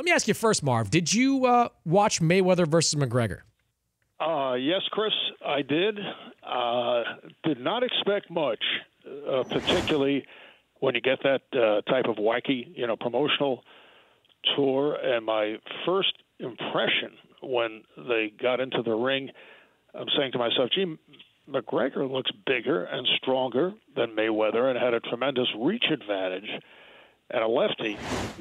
Let me ask you first, Marv. Did you watch Mayweather versus McGregor? Yes, Chris, I did. Did not expect much, particularly when you get that type of wacky, promotional tour. And my first impression when they got into the ring, I'm saying to myself, gee, McGregor looks bigger and stronger than Mayweather and had a tremendous reach advantage. And a lefty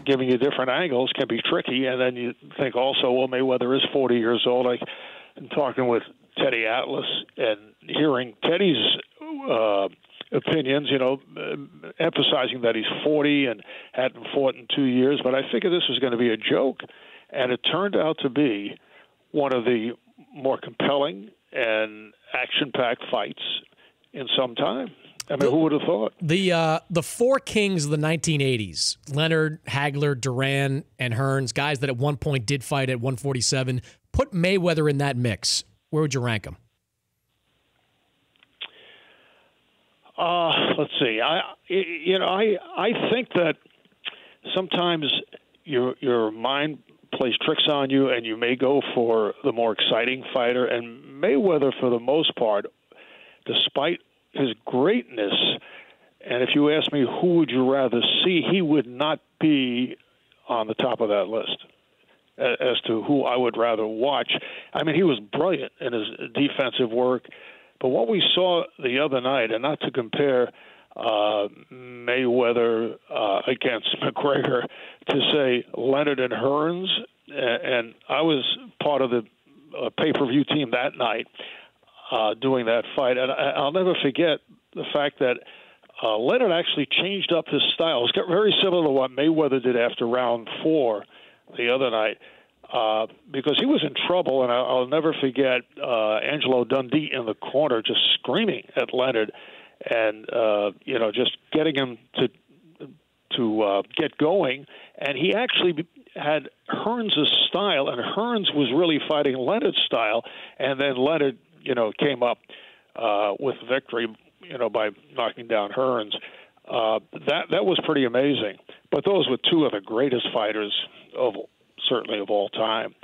giving you different angles can be tricky. And then you think also, well, Mayweather is 40 years old. I'm talking with Teddy Atlas and hearing Teddy's opinions, emphasizing that he's 40 and hadn't fought in 2 years. But I figured this was going to be a joke. And it turned out to be one of the more compelling and action-packed fights in some time. I mean, who would have thought? The four kings of the 1980s, Leonard, Hagler, Duran, and Hearns, guys that at one point did fight at 147, put Mayweather in that mix. Where would you rank him? Let's see. I think that sometimes your mind plays tricks on you, and you may go for the more exciting fighter. And Mayweather, for the most part, despite his greatness, and if you ask me who would you rather see, he would not be on the top of that list as to who I would rather watch. I mean, he was brilliant in his defensive work, but what we saw the other night, and not to compare Mayweather against McGregor, to say Leonard and Hearns, and I was part of the pay-per-view team that night doing that fight, and I'll never forget the fact that Leonard actually changed up his style. It's very similar to what Mayweather did after round 4 the other night, because he was in trouble, and I'll never forget Angelo Dundee in the corner just screaming at Leonard, and just getting him to get going. And he actually had Hearns' style, and Hearns was really fighting Leonard's style, and then Leonard, came up with victory, by knocking down Hearns. That was pretty amazing. But those were two of the greatest fighters certainly of all time.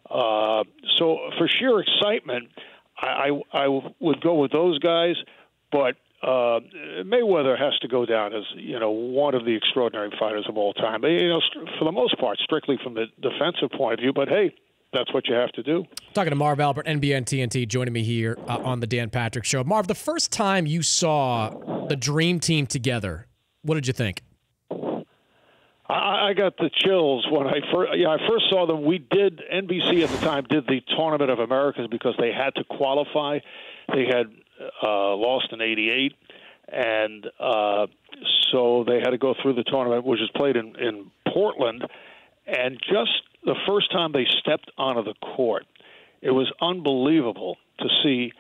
So for sheer excitement, I would go with those guys, but Mayweather has to go down as one of the extraordinary fighters of all time. For the most part, strictly from the defensive point of view. But hey, that's what you have to do. Talking to Marv Albert, NBA and TNT, joining me here on the Dan Patrick Show. Marv, the first time you saw the Dream Team together, what did you think? I got the chills when I first saw them. We did, NBC at the time did the Tournament of Americans because they had to qualify. They had lost in '88, and so they had to go through the tournament, which was played in Portland. And just the first time they stepped onto the court, it was unbelievable to see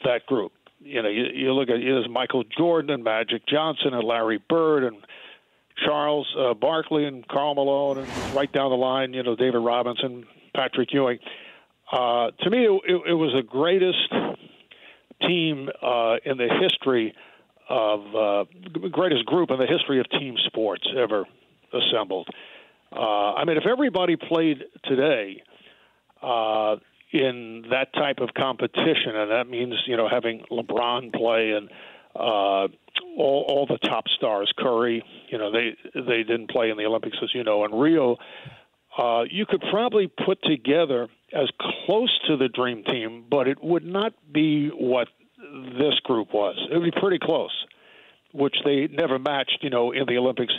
that group. You look at there's Michael Jordan and Magic Johnson and Larry Bird and Charles Barkley and Karl Malone, and right down the line, David Robinson, Patrick Ewing. To me, it was the greatest team in the history of greatest group in the history of team sports ever assembled. I mean, if everybody played today in that type of competition, and that means having LeBron play and all the top stars, Curry, they didn't play in the Olympics, as you know, in Rio. You could probably put together as close to the Dream Team, but it would not be what this group was. It would be pretty close, which they never matched, in the Olympics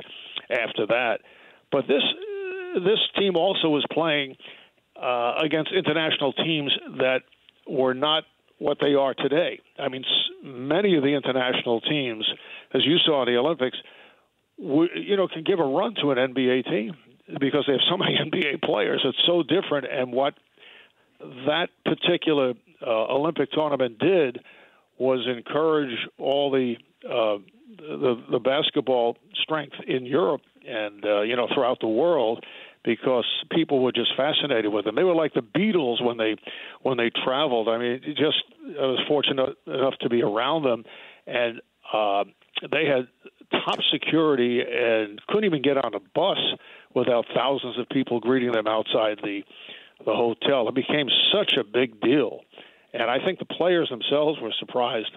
after that. But this team also was playing against international teams that were not what they are today. I mean, many of the international teams, as you saw in the Olympics, can give a run to an NBA team because they have so many NBA players. It's so different, and what that particular Olympic tournament did was encourage all the basketball strength in Europe and throughout the world, because people were just fascinated with them. They were like the Beatles when they traveled. I mean, I was fortunate enough to be around them, and they had top security and couldn't even get on a bus without thousands of people greeting them outside the hotel. It became such a big deal. And I think the players themselves were surprised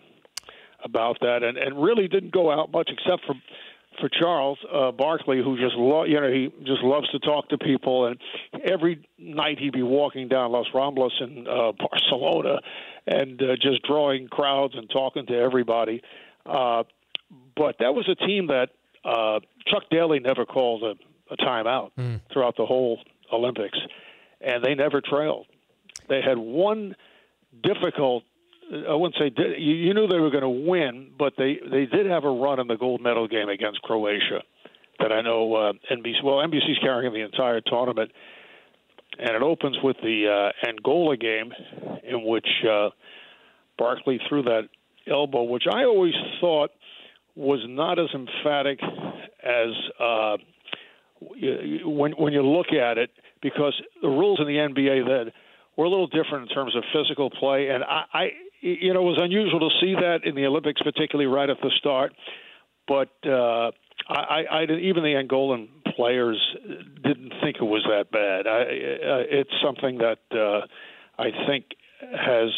about that, and really didn't go out much except for Charles Barkley, who just he just loves to talk to people, and every night he'd be walking down Los Ramblas in Barcelona and just drawing crowds and talking to everybody. But that was a team that Chuck Daly never called a timeout throughout the whole Olympics, and they never trailed. They had one difficult, I wouldn't say you knew they were going to win, but they did have a run in the gold medal game against Croatia that I know NBC's carrying the entire tournament, and it opens with the Angola game in which Barkley threw that elbow, which I always thought was not as emphatic as when you look at it, because the rules in the NBA then were a little different in terms of physical play, and it was unusual to see that in the Olympics, particularly right at the start. But even the Angolan players didn't think it was that bad. It's something that I think has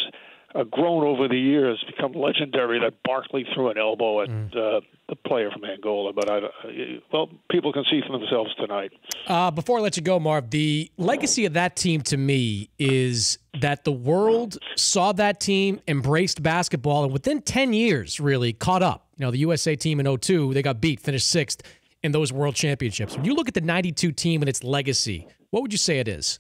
grown over the years, become legendary, that Barkley threw an elbow at the player from Angola. But people can see for themselves tonight. Before I let you go, Marv, the legacy of that team to me is that the world saw that team, embraced basketball, and within 10 years really caught up. The USA team in 2002, they got beat, finished 6th in those world championships. When you look at the 92 team and its legacy, what would you say it is?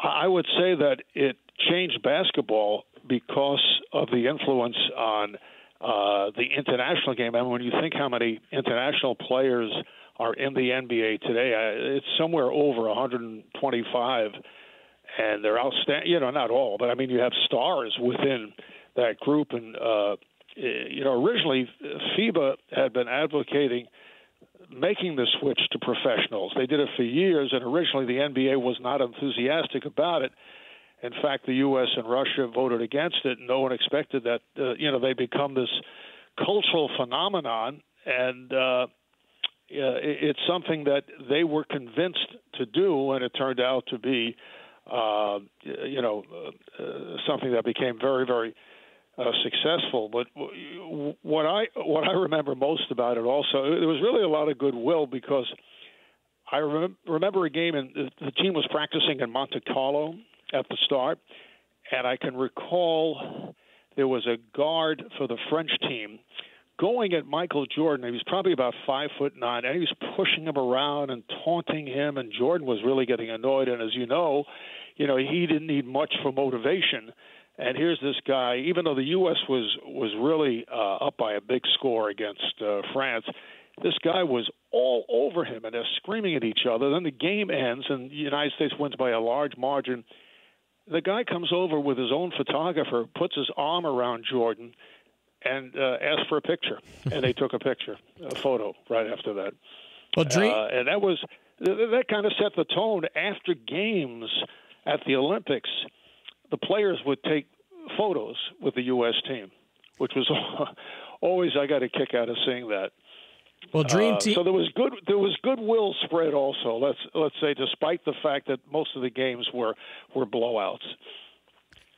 I would say that it changed basketball because of the influence on the international game. And when you think how many international players are in the NBA today, it's somewhere over 125, and they're outstanding. Not all, but I mean, you have stars within that group. And originally FIBA had been advocating making the switch to professionals. They did it for years, and originally the NBA was not enthusiastic about it. In fact, the U.S. and Russia voted against it. No one expected that, they become this cultural phenomenon, and it's something that they were convinced to do, and it turned out to be, something that became very, very successful. But what I remember most about it also, there was really a lot of goodwill, because I remember a game, and the team was practicing in Monte Carlo at the start, and I can recall there was a guard for the French team going at Michael Jordan. He was probably about 5'9", and he was pushing him around and taunting him, and Jordan was really getting annoyed. And as you know, he didn't need much for motivation. And here's this guy, even though the U.S. was really up by a big score against France, this guy was all over him, and they're screaming at each other. Then the game ends, and the United States wins by a large margin. The guy comes over with his own photographer, puts his arm around Jordan, and asked for a picture. And they took a photo right after that. Well, and that kind of set the tone. After games at the Olympics, the players would take photos with the U.S. team, which was always, I got a kick out of seeing that. Well, Dream Team. So there was goodwill spread also. Let's say, despite the fact that most of the games were blowouts.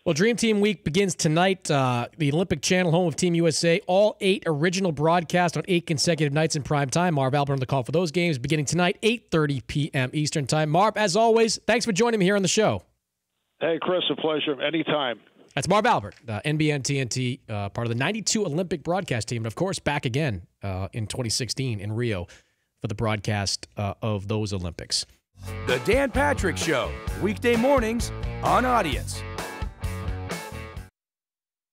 Well, Dream Team Week begins tonight. The Olympic Channel, home of Team USA. All 8 original broadcasts on 8 consecutive nights in prime time. Marv Albert on the call for those games beginning tonight, 8:30 p.m. Eastern Time. Marv, as always, thanks for joining me here on the show. Hey, Chris, a pleasure. Anytime. That's Marv Albert, NBN TNT, part of the 92 Olympic broadcast team. And, of course, back again in 2016 in Rio for the broadcast of those Olympics. The Dan Patrick Show, weekday mornings on Audience.